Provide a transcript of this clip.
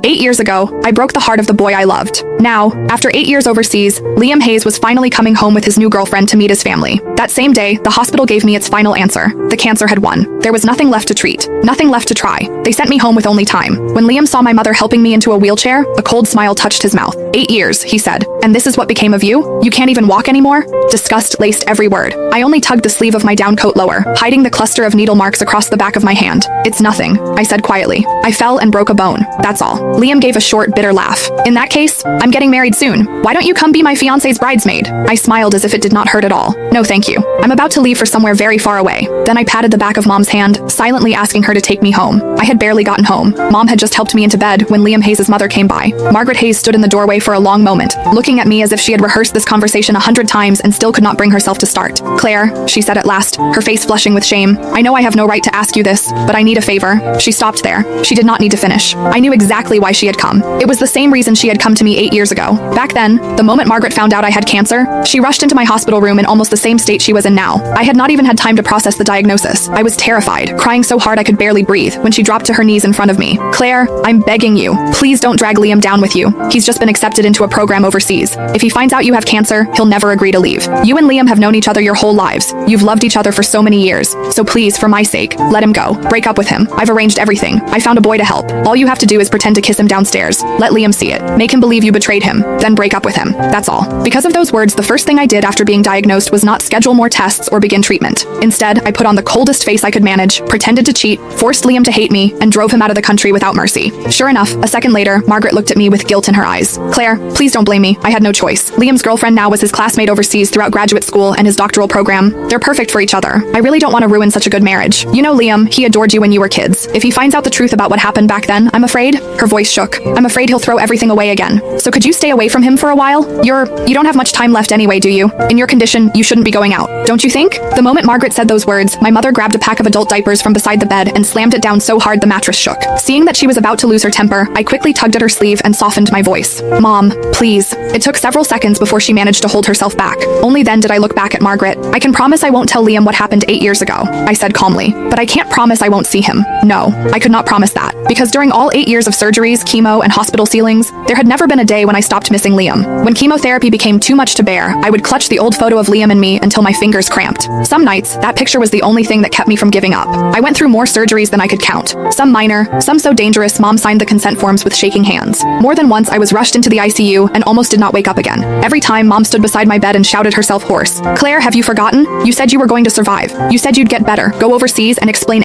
8 years ago, I broke the heart of the boy I loved. Now, after 8 years overseas, Liam Hayes was finally coming home with his new girlfriend to meet his family. That same day, the hospital gave me its final answer. The cancer had won. There was nothing left to treat, nothing left to try. They sent me home with only time. When Liam saw my mother helping me into a wheelchair, a cold smile touched his mouth. 8 years, he said. And this is what became of you? You can't even walk anymore? Disgust laced every word. I only tugged the sleeve of my down coat lower, hiding the cluster of needle marks across the back of my hand. It's nothing, I said quietly. I fell and broke a bone. That's all. Liam gave a short, bitter laugh. In that case, I'm getting married soon. Why don't you come be my fiancé's bridesmaid? I smiled as if it did not hurt at all. No thank you. I'm about to leave for somewhere very far away. Then I patted the back of Mom's hand, silently asking her to take me home. I had barely gotten home. Mom had just helped me into bed when Liam Hayes' mother came by. Margaret Hayes stood in the doorway for a long moment, looking at me as if she had rehearsed this conversation 100 times and still could not bring herself to start. Claire, she said at last, her face flushing with shame, I know I have no right to ask you this, but I need a favor. She stopped there. She did not need to finish. I knew exactly why she had come. It was the same reason she had come to me 8 years ago. Back then, the moment Margaret found out I had cancer, she rushed into my hospital room in almost the same state she was in now. I had not even had time to process the diagnosis. I was terrified, crying so hard I could barely breathe when she dropped to her knees in front of me. Claire, I'm begging you. Please don't drag Liam down with you. He's just been accepted into a program overseas. If he finds out you have cancer, he'll never agree to leave. You and Liam have known each other your whole lives. You've loved each other for so many years. So please, for my sake, let him go. Break up with him. I've arranged everything. I found a boy to help. All you have to do is pretend to kiss him downstairs. Let Liam see it. Make him believe you betrayed him. Then break up with him. That's all. Because of those words, the first thing I did after being diagnosed was not schedule more tests or begin treatment. Instead, I put on the coldest face I could manage, pretended to cheat, forced Liam to hate me, and drove him out of the country without mercy. Sure enough, a second later, Margaret looked at me with guilt in her eyes. Claire, please don't blame me. I had no choice. Liam's girlfriend now was his classmate overseas throughout graduate school and his doctoral program. They're perfect for each other. I really don't want to ruin such a good marriage. You know Liam, he adored you when you were kids. If he finds out the truth about what happened back then, I'm afraid, her voice shook. I'm afraid he'll throw everything away again. So could you stay away from him for a while? You don't have much time left anyway, do you? In your condition, you shouldn't be going out. Don't you think? The moment Margaret said those words, my mother grabbed a pack of adult diapers from beside the bed and slammed it down so hard the mattress shook. Seeing that she was about to lose her temper, I quickly tugged at her sleeve and softened my voice. Mom, please. It took several seconds before she managed to hold herself back. Only then did I look back at Margaret. I can promise I won't tell Liam what happened 8 years ago, I said calmly. But I can't promise I won't see him. No, I could not promise that. Because during all 8 years of surgeries, chemo, and hospital ceilings, there had never been a day when I stopped missing Liam. When chemotherapy became too much to bear, I would clutch the old photo of Liam and me until my fingers cramped. Some nights, that picture was the only thing that kept me from giving up. I went through more surgeries than I could count. Some minor, some so dangerous Mom signed the consent forms with shaking hands. More than once I was rushed into the ICU and almost did not wake up again. Every time Mom stood beside my bed and shouted herself hoarse. Claire, have you forgotten? You said you were going to survive. You said you'd get better, go overseas and explain